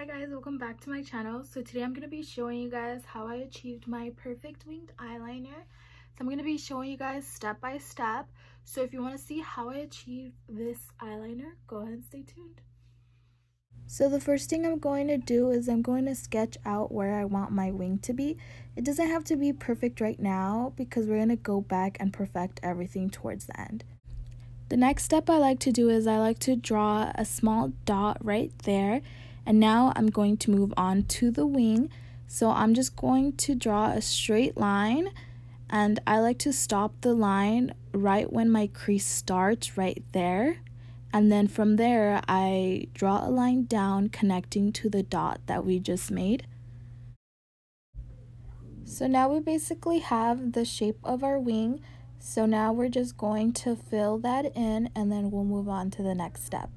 Hi guys, welcome back to my channel. So today I'm going to be showing you guys how I achieved my perfect winged eyeliner. So I'm going to be showing you guys step by step. So if you want to see how I achieved this eyeliner, go ahead and stay tuned. So the first thing I'm going to do is I'm going to sketch out where I want my wing to be. It doesn't have to be perfect right now because we're going to go back and perfect everything towards the end. The next step I like to do is I like to draw a small dot right there. And now I'm going to move on to the wing. So I'm just going to draw a straight line, and I like to stop the line right when my crease starts right there. And then from there, I draw a line down connecting to the dot that we just made. So now we basically have the shape of our wing. So now we're just going to fill that in, and then we'll move on to the next step.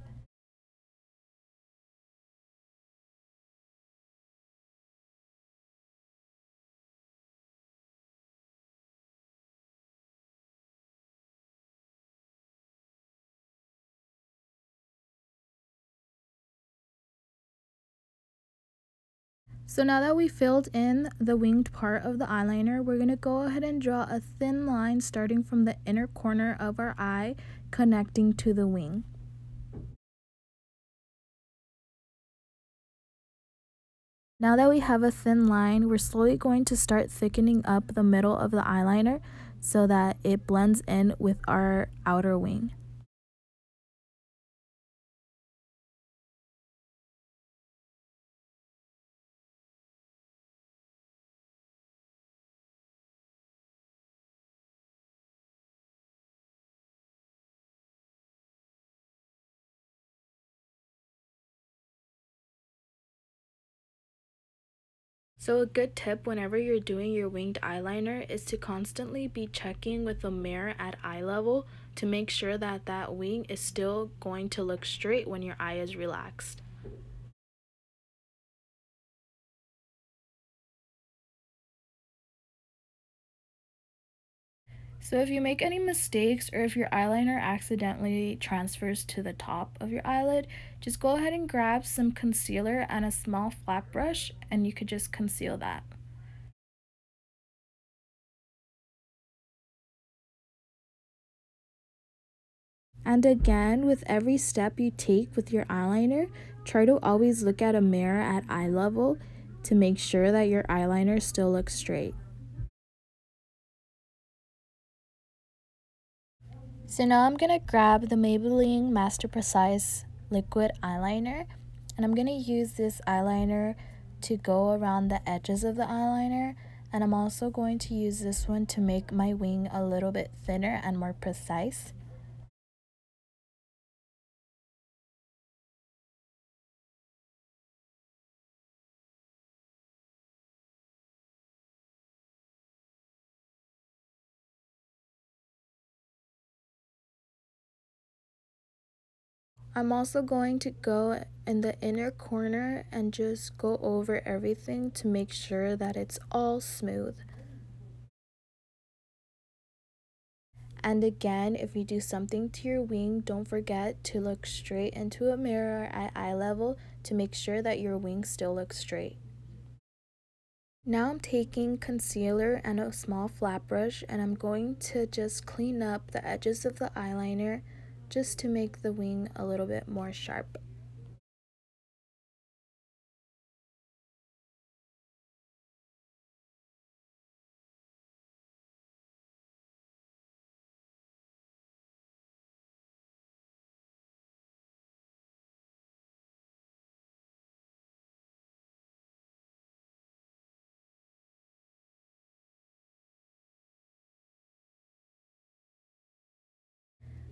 So now that we filled in the winged part of the eyeliner, we're going to go ahead and draw a thin line starting from the inner corner of our eye, connecting to the wing. Now that we have a thin line, we're slowly going to start thickening up the middle of the eyeliner so that it blends in with our outer wing. So a good tip whenever you're doing your winged eyeliner is to constantly be checking with the mirror at eye level to make sure that that wing is still going to look straight when your eye is relaxed. So if you make any mistakes or if your eyeliner accidentally transfers to the top of your eyelid, just go ahead and grab some concealer and a small flat brush and you could just conceal that. And again, with every step you take with your eyeliner, try to always look at a mirror at eye level to make sure that your eyeliner still looks straight. So now I'm going to grab the Maybelline Master Precise liquid eyeliner, and I'm going to use this eyeliner to go around the edges of the eyeliner, and I'm also going to use this one to make my wing a little bit thinner and more precise. I'm also going to go in the inner corner and just go over everything to make sure that it's all smooth. And again, if you do something to your wing, don't forget to look straight into a mirror at eye level to make sure that your wing still looks straight. Now I'm taking concealer and a small flat brush, and I'm going to just clean up the edges of the eyeliner just to make the wing a little bit more sharp.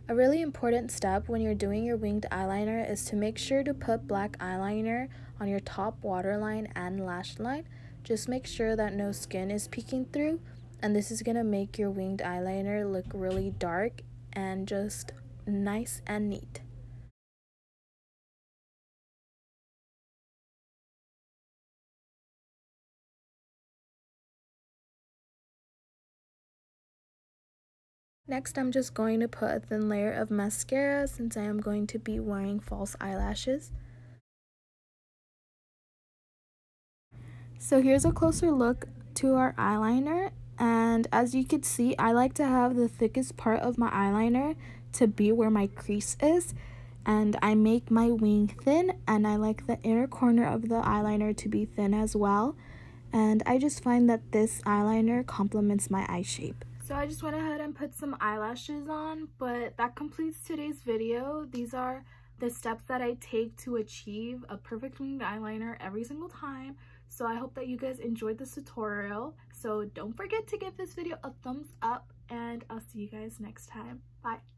A really important step when you're doing your winged eyeliner is to make sure to put black eyeliner on your top waterline and lash line. Just make sure that no skin is peeking through, and this is going to make your winged eyeliner look really dark and just nice and neat. Next, I'm just going to put a thin layer of mascara since I am going to be wearing false eyelashes. So here's a closer look to our eyeliner, and as you can see, I like to have the thickest part of my eyeliner to be where my crease is, and I make my wing thin, and I like the inner corner of the eyeliner to be thin as well, and I just find that this eyeliner complements my eye shape. So I just went ahead and put some eyelashes on, but that completes today's video. These are the steps that I take to achieve a perfect winged eyeliner every single time. So I hope that you guys enjoyed this tutorial. So don't forget to give this video a thumbs up, and I'll see you guys next time. Bye.